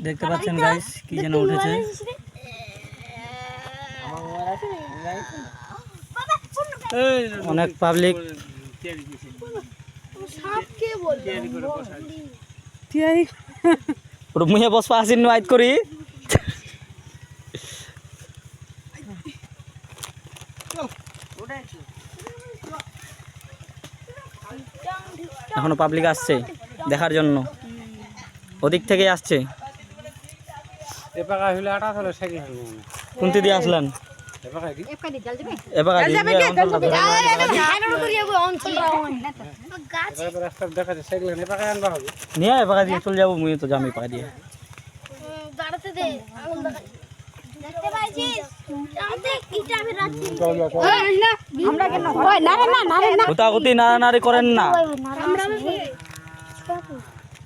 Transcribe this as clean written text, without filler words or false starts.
দেখতে পাচ্ছেন গাইস কি যেন উঠেছে। অনেক পাবলিক মুহে বসপা আসিন আইত করি এখনো পাবলিক আসছে দেখার জন্য, ওদিক থেকে আসছে। কোনটি দিয়ে আসলেন? নিয়ে এপাকা দিয়ে চলে যাবো, মুই তো জামি পাকা দিয়ে। হুতাহুতি নাড়ানাড়ি করেন না।